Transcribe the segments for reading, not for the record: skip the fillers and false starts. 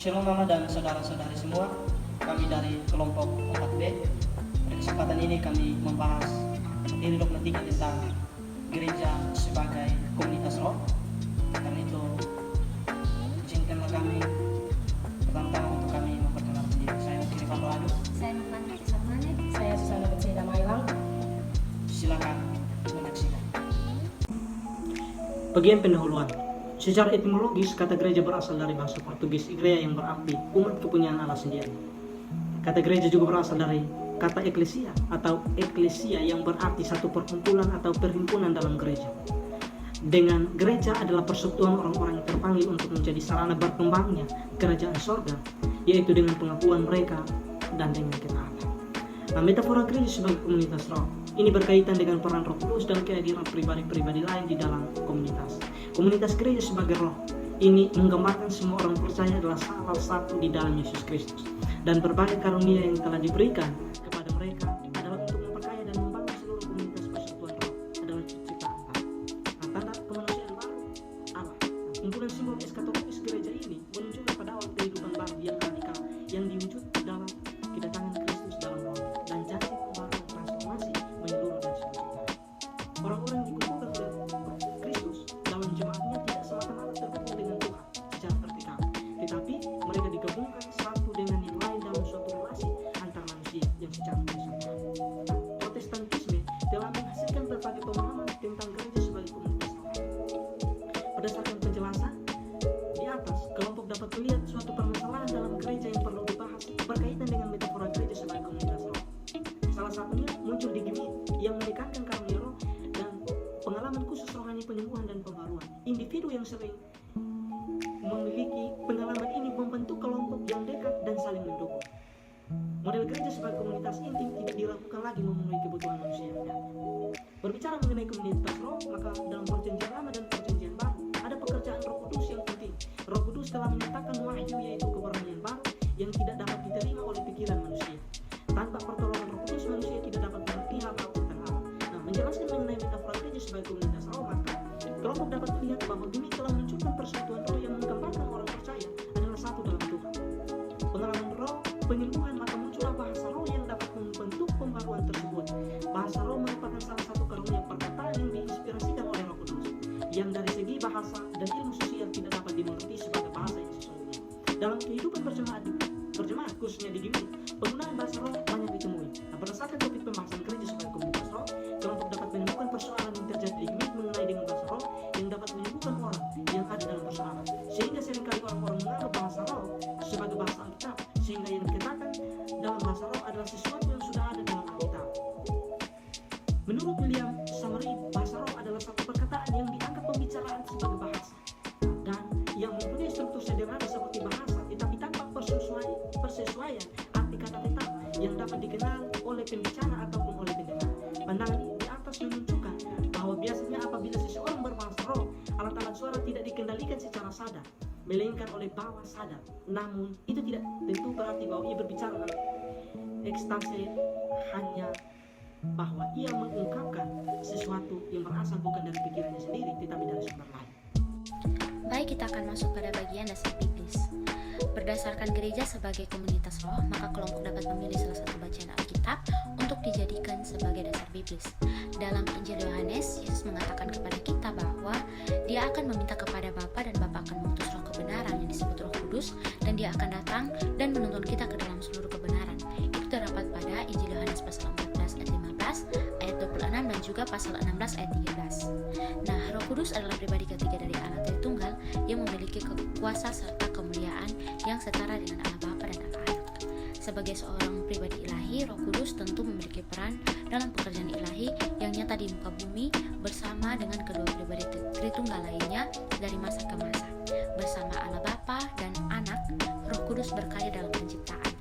Shalom Mama dan saudara-saudari semua, kami dari kelompok 4B. Pada kesempatan ini kami membahas materi dogmatika tentang gereja sebagai komunitas roh. Karena itu, izinkanlah kami pertama untuk kami memperkenalkan diri. Saya Mukiri Fahru Adu. Saya Nufani Kisarmane. Saya Susana Bersida Mailang. Silakan menyaksikan. Bagian pendahuluan. Secara etimologis, kata gereja berasal dari bahasa Portugis Igreja yang berarti umat kepunyaan Allah sendiri. Kata gereja juga berasal dari kata eklesia atau eklesia yang berarti satu perkumpulan atau perhimpunan dalam gereja. Dengan gereja adalah persekutuan orang-orang yang terpanggil untuk menjadi sarana berkembangnya kerajaan sorga, yaitu dengan pengakuan mereka dan dengan ketaatan. Nah, metafora gereja sebagai komunitas roh ini berkaitan dengan peran Roh Kudus dan kehadiran pribadi-pribadi lain di dalam komunitas. Komunitas gereja sebagai roh ini menggambarkan semua orang percaya adalah salah satu di dalam Yesus Kristus, dan berbagai karunia yang telah diberikan kepada mereka adalah untuk memperkaya dan membangun seluruh komunitas persekutuan roh adalah ciptaan Allah. Nah, tanda kemanusiaan baru Allah. Nah, kumpulan simbol eskatologis gereja ini menunjukkan pada awal kehidupan baru yang radikal yang diwujud dalam kedatangan Kristus dalam roh dan janji pembaruan transformasi menyeluruh dari seluruh ciptaan. Orang-orang yang dikumpulkan oleh Kristus dalam jemaatnya tidak semata-mata terhubung dengan Tuhan secara vertikal, tetapi mereka digabungkan satu dengan yang lain dalam suatu relasi antar manusia yang secara horizontal. Protestantisme telah menghasilkan berbagai pemahaman tentang gereja sebagai komunitas roh. Berdasarkan penjelasan di atas, kelompok dapat melihat suatu permasalahan dalam gereja yang perlu dibahas berkaitan dengan metafora gereja sebagai komunitas roh. Salah satunya muncul di Gimit yang menekankan karunia roh dan pengalaman khusus rohani penyembuhan dan pembaruan. Individu yang sering memiliki pengalaman ini membentuk kelompok yang dekat dan saling mendukung. Model gereja sebagai komunitas intim tidak dilakukan lagi memenuhi kebutuhan manusia. Berbicara mengenai komunitas roh, maka dalam perjanjian lama dan perjanjian baru ada pekerjaan Roh Kudus yang penting. Roh Kudus telah menyatakan wahyu, yaitu kebenaran baru yang tidak dapat diterima oleh pikiran manusia. Tanpa pertolongan Roh Kudus, manusia tidak dapat mengerti hal-hal tentang Allah. Nah, menjelaskan mengenai metafora gereja sebagai komunitas roh, maka kelompok dapat melihat bahwa Gimit telah menunjukkan persekutuan roh yang menggambarkan orang percaya adalah satu dalam Tuhan. Pengalaman roh penyembuhan, maka muncullah bahasa roh yang dapat membentuk pembaruan tersebut. Bahasa roh merupakan salah satu karunia perkataan yang diinspirasikan oleh Roh Kudus, yang dari segi bahasa dan ilmu sosial tidak dapat dimengerti sebagai bahasa yang sesungguhnya. Dalam kehidupan berjemaat khususnya di Gimit, penggunaan bahasa roh banyak ditemui. Nah, berdasarkan topik pembahasan gereja sebagai komunitas roh, kelompok dapat menemukan persoalan yang terjadi di Gimit mengenai dengan bahasa roh yang dapat menyembuhkan orang yang ada dalam persoalan. Sehingga seringkali orang-orang menganggap bahasa roh sebagai bahasa Alkitab, sehingga yang dikatakan dalam bahasa roh adalah sesuatu yang sudah ada dalam Alkitab. Menurut William Summary, bahasa roh adalah satu perkataan yang dianggap pembicaraan sebagai bahasa dan yang mempunyai struktur sederhana seperti bahasa, tetapi tanpa persesuaian arti kata tetap yang dapat dikenal oleh pembicara ataupun oleh pendengar. Pandangan di atas menunjukkan bahwa biasanya apabila seseorang berbahasa roh, alat-alat suara tidak dikendalikan secara sadar, melainkan oleh bawah sadar. Namun itu tidak tentu berarti bahwa ia berbicara dalam ekstase, hanya bahwa ia mengungkapkan sesuatu yang berasal bukan dari pikirannya sendiri, tetapi dari sumber lain. Baik, kita akan masuk pada bagian dasar biblis. Berdasarkan gereja sebagai komunitas roh, maka kelompok dapat memilih salah satu bacaan Alkitab untuk dijadikan sebagai dasar biblis. Dalam Injil Yohanes, Yesus mengatakan kepada kita bahwa Dia akan meminta kepada Bapa dan Bapa akan mengutus roh kebenaran yang disebut Roh Kudus, dan Dia akan datang dan menuntun kita ke dalam seluruh kebenaran. Itu terdapat pada Injil Yohanes pasal 14 ayat 15, ayat 26 dan juga pasal 16 ayat 13. Nah, Roh Kudus adalah pribadi ketiga dari Allah Tritunggal yang memiliki kuasa serta kemuliaan yang setara dengan Allah Bapa dan Allah Anak. Sebagai seorang pribadi ilahi, Roh Kudus tentu memiliki peran dalam pekerjaan ilahi yang nyata di muka bumi bersama dengan kedua pribadi Tritunggal lainnya dari masa ke masa. Bersama Allah Bapa dan Anak, Roh Kudus berkarya dalam penciptaan.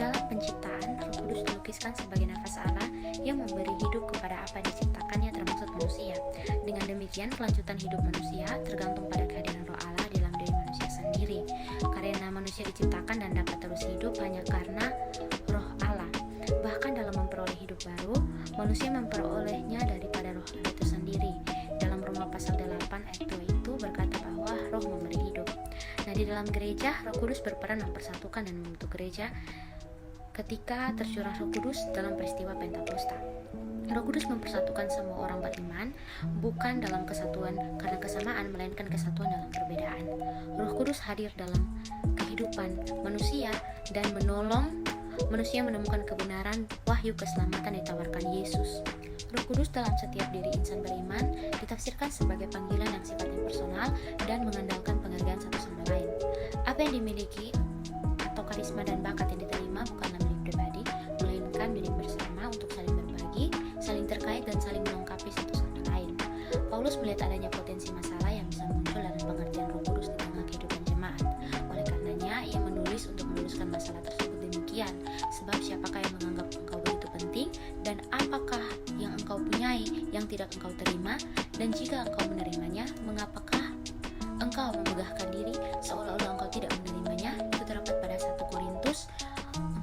Dalam penciptaan, Roh Kudus dilukiskan sebagai nafas Allah yang memberi hidup kepada apa yang diciptakannya, termasuk manusia. Dengan demikian, kelanjutan hidup manusia tergantung pada kehadiran Roh Allah dalam diri manusia sendiri. Karena manusia diciptakan dan dapat terus hidup hanya karena Roh Allah. Bahkan dalam memperoleh hidup baru, manusia memperolehnya daripada Roh Allah itu sendiri. Dalam Roma pasal 8 ayat 2 itu berkata bahwa Roh memberi hidup. Nah, di dalam gereja, Roh Kudus berperan mempersatukan dan membentuk gereja ketika tercurah Roh Kudus dalam peristiwa Pentakosta. Roh Kudus mempersatukan semua orang beriman, bukan dalam kesatuan karena kesamaan, melainkan kesatuan dalam perbedaan. Roh Kudus hadir dalam kehidupan manusia dan menolong manusia menemukan kebenaran wahyu keselamatan ditawarkan Yesus. Roh Kudus dalam setiap diri insan beriman ditafsirkan sebagai panggilan yang sifatnya personal dan mengandalkan penghargaan satu sama lain. Apa yang dimiliki atau karisma dan bakat yang diterima bukanlah milik pribadi, melainkan milik bersama untuk saling berbagi, saling terkait dan saling melengkapi satu sama lain. Paulus melihat adanya potensi masalah yang bisa muncul dalam pengertian Roh Kudus di tengah kehidupan jemaat. Oleh karenanya, ia menulis untuk meluluskan masalah tersebut demikian. Sebab siapakah yang menganggap engkau begitu penting, dan apakah yang engkau punyai yang tidak engkau terima, dan jika engkau menerimanya, mengapakah engkau memegahkan diri seolah-olah engkau tidak menerimanya? Itu terdapat pada 1 Korintus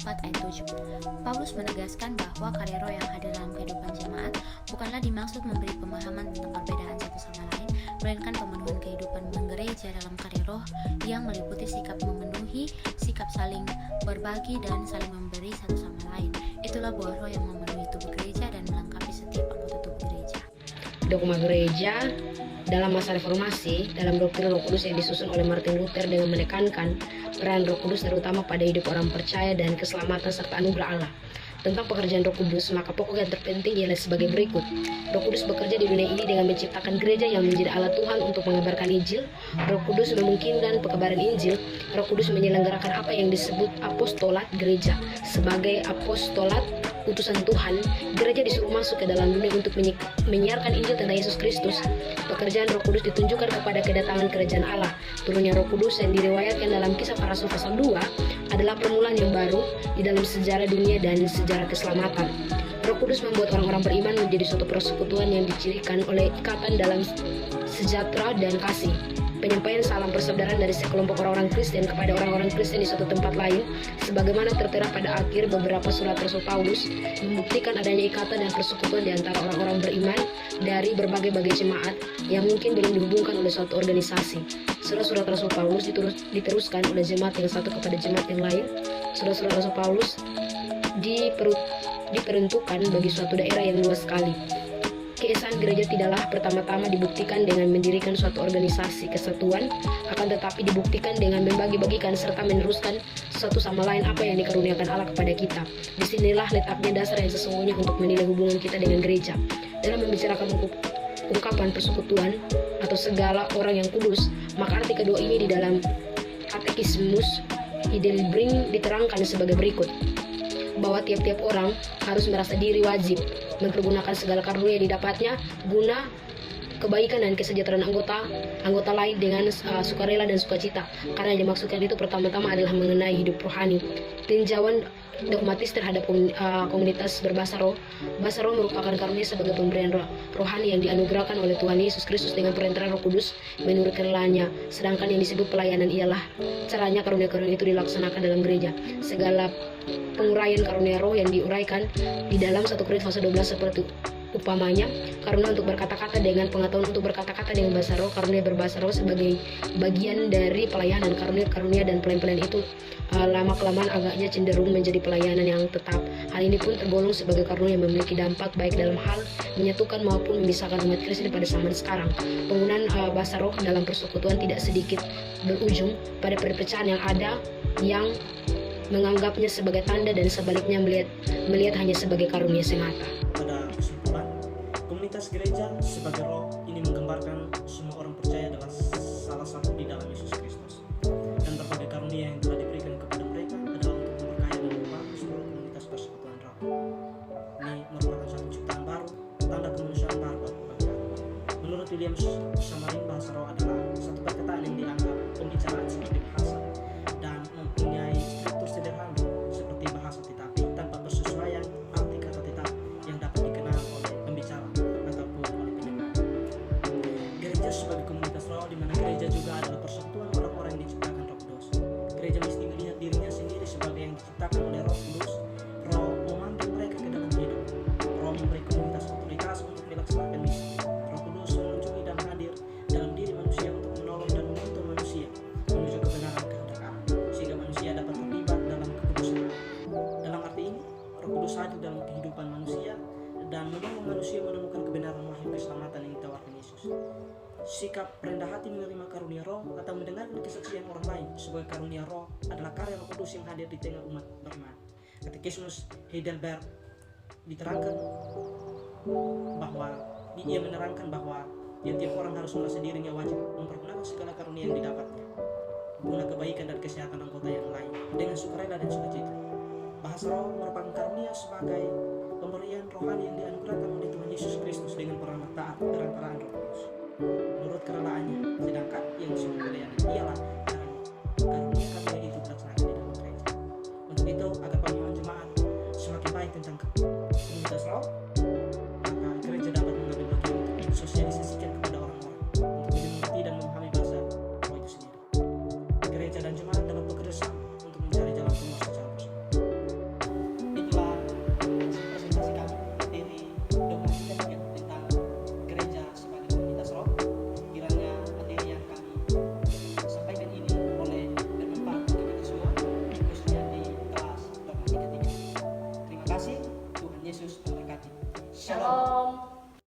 4 ayat 7. Paulus menegaskan bahwa karya roh yang hadir dalam kehidupan jemaat bukanlah dimaksud memberi pemahaman tentang perbedaan satu sama lain, melainkan pemenuhan kehidupan gereja dalam karya roh yang meliputi sikap memenuhi, sikap saling berbagi dan saling memberi satu sama lain. Itulah buah roh yang memenuhi tubuh gereja dan melengkapi setiap anggota tubuh gereja. Dogma gereja dalam masa reformasi, dalam doktrin Roh Kudus yang disusun oleh Martin Luther dengan menekankan peran Roh Kudus terutama pada hidup orang percaya dan keselamatan serta anugerah Allah. Tentang pekerjaan Roh Kudus, maka pokok yang terpenting ialah sebagai berikut. Roh Kudus bekerja di dunia ini dengan menciptakan gereja yang menjadi alat Tuhan untuk mengabarkan Injil. Roh Kudus memungkinkan pekabaran Injil. Roh Kudus menyelenggarakan apa yang disebut apostolat gereja. Sebagai apostolat utusan Tuhan, gereja disuruh masuk ke dalam dunia untuk menyiarkan Injil tentang Yesus Kristus. Pekerjaan Roh Kudus ditunjukkan kepada kedatangan kerajaan Allah. Turunnya Roh Kudus yang diriwayatkan dalam Kisah Para Rasul pasal 2 adalah permulaan yang baru di dalam sejarah dunia dan sejarah keselamatan. Roh Kudus membuat orang-orang beriman menjadi suatu persekutuan yang dicirikan oleh ikatan dalam sejahtera dan kasih. Penyampaian salam persaudaraan dari sekelompok orang-orang Kristen kepada orang-orang Kristen di suatu tempat lain, sebagaimana tertera pada akhir beberapa surat Rasul Paulus, membuktikan adanya ikatan dan persekutuan di antara orang-orang beriman dari berbagai-bagai jemaat yang mungkin belum dihubungkan oleh suatu organisasi. Surat-surat Rasul Paulus diteruskan oleh jemaat yang satu kepada jemaat yang lain. Surat-surat Rasul Paulus diperuntukkan bagi suatu daerah yang luas sekali. Keesaan gereja tidaklah pertama-tama dibuktikan dengan mendirikan suatu organisasi kesatuan, akan tetapi dibuktikan dengan membagi-bagikan serta meneruskan satu sama lain apa yang dikaruniakan Allah kepada kita. Disinilah letaknya dasar yang sesungguhnya untuk menilai hubungan kita dengan gereja. Dalam membicarakan ungkapan persekutuan atau segala orang yang kudus, maka arti kedua ini di dalam Katekismus Heidelberg diterangkan sebagai berikut, bahwa tiap-tiap orang harus merasa diri wajib mempergunakan segala karunia yang didapatnya guna kebaikan dan kesejahteraan anggota lain dengan sukarela dan sukacita. Karena yang dimaksudkan itu pertama-tama adalah mengenai hidup rohani. Tinjauan dogmatis terhadap komunitas berbahasa roh. Bahasa roh merupakan karunia sebagai pemberian rohani yang dianugerahkan oleh Tuhan Yesus Kristus dengan perantaraan Roh Kudus menurut kerelaan-Nya. Sedangkan yang disebut pelayanan ialah caranya karunia-karunia itu dilaksanakan dalam gereja. Segala penguraian karunia roh yang diuraikan di dalam 1 Korintus pasal 12 seperti upamanya karunia untuk berkata-kata dengan pengetahuan untuk berkata-kata dengan bahasa roh, karunia berbahasa roh sebagai bagian dari pelayanan. Karunia dan pelayan-pelayan itu lama-kelamaan agaknya cenderung menjadi pelayanan yang tetap. Hal ini pun tergolong sebagai karunia yang memiliki dampak baik dalam hal menyatukan maupun memisahkan umat Kristen pada zaman sekarang. Penggunaan bahasa roh dalam persekutuan tidak sedikit berujung pada perpecahan yang ada yang menganggapnya sebagai tanda dan sebaliknya melihat hanya sebagai karunia semata. Pada kesimpulan, komunitas gereja sebagai roh ini menggambarkan semua orang percaya adalah salah satu di dalam Yesus Kristus, dan berbagai karunia yang telah diberikan kepada mereka adalah untuk memberkaya dan membantu seluruh komunitas persekutuan roh. Ini merupakan satu ciptaan baru, tanda kemanusiaan baru bagi kita. Menurut William Samarin, bahasa roh adalah satu perkataan yang dianggap pembicaraan seperti bahasa dan mempunyai struktur sederhana seperti bahasa, tetapi tanpa persesuaian arti kata tetap yang dapat dikenal oleh pembicara ataupun oleh pendengar. Gereja sebagai komunitas roh, di mana gereja juga adalah persekutuan orang-orang yang diciptakan Roh Kudus. Gereja mesti melihat dirinya sendiri sebagai yang diciptakan oleh Roh Kudus. Roh memanggil mereka ke dalam hidup. Roh memberi komunitas otoritas untuk melaksanakan misi. Roh Kudus mengunjungi dan hadir dalam diri manusia untuk menolong dan membantu manusia menuju kepada rendah hati menerima karunia roh atau mendengarkan kesaksian orang lain sebagai karunia roh adalah karya Roh Kudus yang hadir di tengah umat beriman. Katekismus Heidelberg diterangkan bahwa ia menerangkan bahwa tiap orang harus merasa dirinya wajib mempergunakan segala karunia yang didapatnya guna kebaikan dan kesehatan anggota yang lain dengan sukarela dan sukacita. Bahasa roh merupakan karunia sebagai pemberian rohani yang dianugerahkan oleh Tuhan Yesus Kristus dengan taat perantaraan Roh Kudus menurut kerelaannya, sedangkan